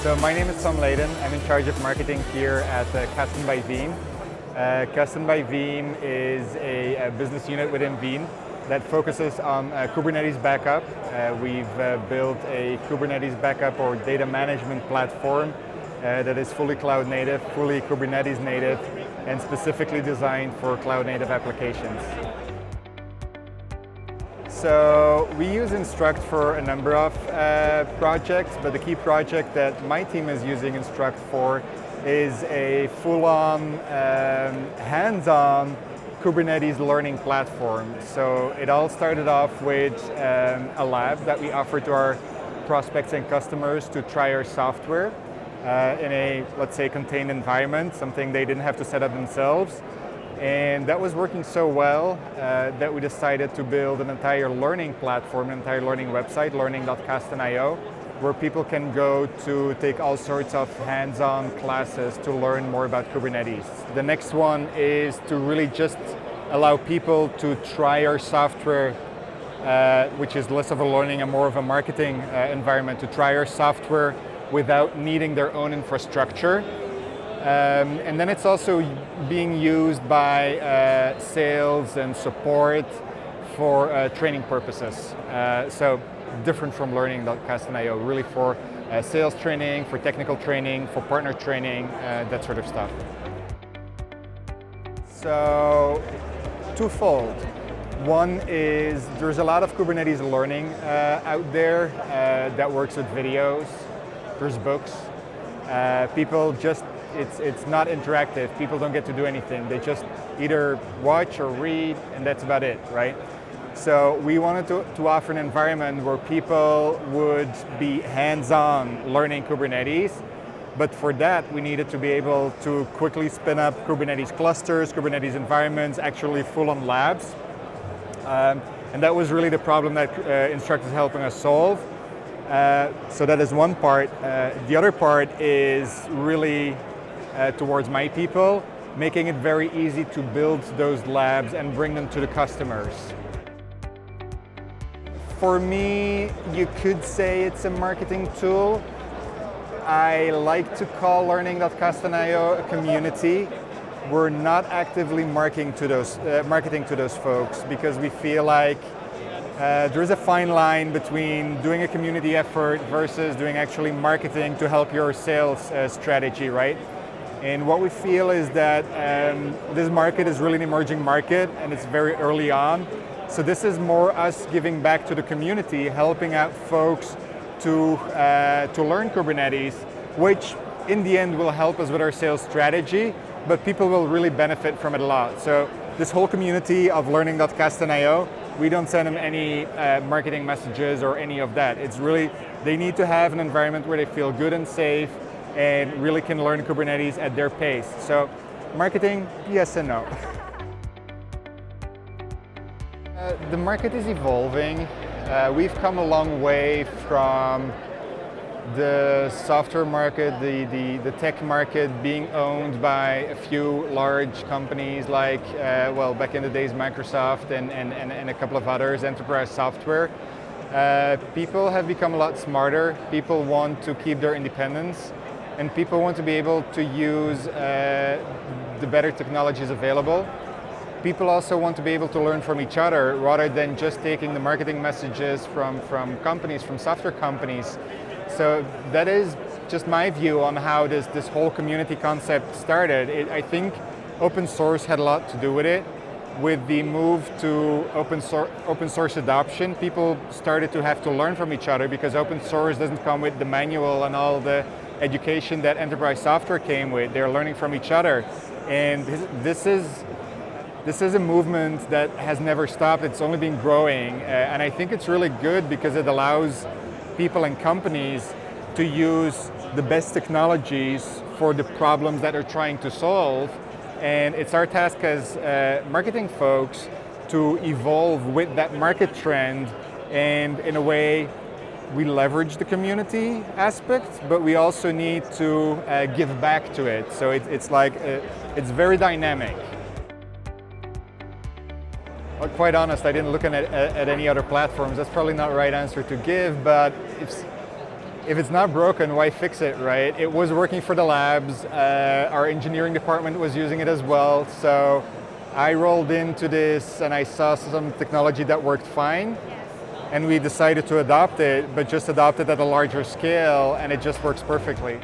So my name is Tom Layden. I'm in charge of marketing here at Kasten by Veeam. Kasten by Veeam is a business unit within Veeam that focuses on Kubernetes backup. We've built a Kubernetes backup or data management platform that is fully cloud native, fully Kubernetes native, and specifically designed for cloud native applications. So we use Instruct for a number of projects, but the key project that my team is using Instruct for is a full-on, hands-on Kubernetes learning platform. So it all started off with a lab that we offer to our prospects and customers to try our software in a, let's say, contained environment, something they didn't have to set up themselves. And that was working so well that we decided to build an entire learning platform, an entire learning website, learning.kasten.io, where people can go to take all sorts of hands-on classes to learn more about Kubernetes. The next one is to really just allow people to try our software, which is less of a learning and more of a marketing environment, to try our software without needing their own infrastructure. And then it's also being used by sales and support for training purposes. So different from learning.kasten.io, really for sales training, for technical training, for partner training, that sort of stuff. So twofold. One is there's a lot of Kubernetes learning out there that works with videos. There's books. People just It's not interactive. People don't get to do anything. They just either watch or read, and that's about it, right? So we wanted to offer an environment where people would be hands-on learning Kubernetes, but for that we needed to be able to quickly spin up Kubernetes clusters, Kubernetes environments, actually full-on labs. And that was really the problem that Instruct is helping us solve. So that is one part. The other part is really towards my people, making it very easy to build those labs and bring them to the customers. For me, you could say it's a marketing tool. I like to call learning.kasten.io a community. We're not actively marketing to those folks because we feel like there is a fine line between doing a community effort versus doing actually marketing to help your sales strategy, right? And what we feel is that this market is really an emerging market and it's very early on. So this is more us giving back to the community, helping out folks to learn Kubernetes, which in the end will help us with our sales strategy, but people will really benefit from it a lot. So this whole community of learning.kasten.io, we don't send them any marketing messages or any of that. It's really, they need to have an environment where they feel good and safe and really can learn Kubernetes at their pace. So marketing, yes and no. The market is evolving. We've come a long way from the software market, the tech market being owned by a few large companies like, well, back in the days, Microsoft and a couple of others, enterprise software. People have become a lot smarter. People want to keep their independence, and people want to be able to use the better technologies available. People also want to be able to learn from each other rather than just taking the marketing messages from companies, from software companies. So that is just my view on how this whole community concept started. I think open source had a lot to do with it. With the move to open source adoption, people started to have to learn from each other because open source doesn't come with the manual and all the education that enterprise software came with. They're learning from each other. And this is a movement that has never stopped. It's only been growing. And I think it's really good because it allows people and companies to use the best technologies for the problems that they're trying to solve. And it's our task as marketing folks to evolve with that market trend, and in a way we leverage the community aspect, but we also need to give back to it. So it's it's very dynamic. Well, quite honest, I didn't look at any other platforms. That's probably not the right answer to give, but if it's not broken, why fix it, right? It was working for the labs. Our engineering department was using it as well. So I rolled into this and I saw some technology that worked fine. And we decided to adopt it, but just adopt it at a larger scale, and it just works perfectly.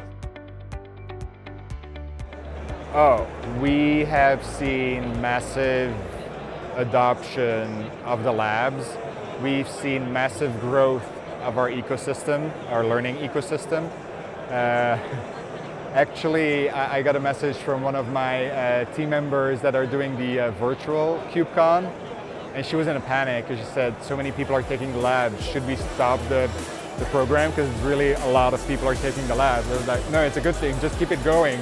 Oh, we have seen massive adoption of the labs. We've seen massive growth of our ecosystem, our learning ecosystem. Actually, I got a message from one of my team members that are doing the virtual KubeCon, and she was in a panic because she said, so many people are taking the labs, should we stop the program? Because really a lot of people are taking the labs. I was like, no, it's a good thing, just keep it going.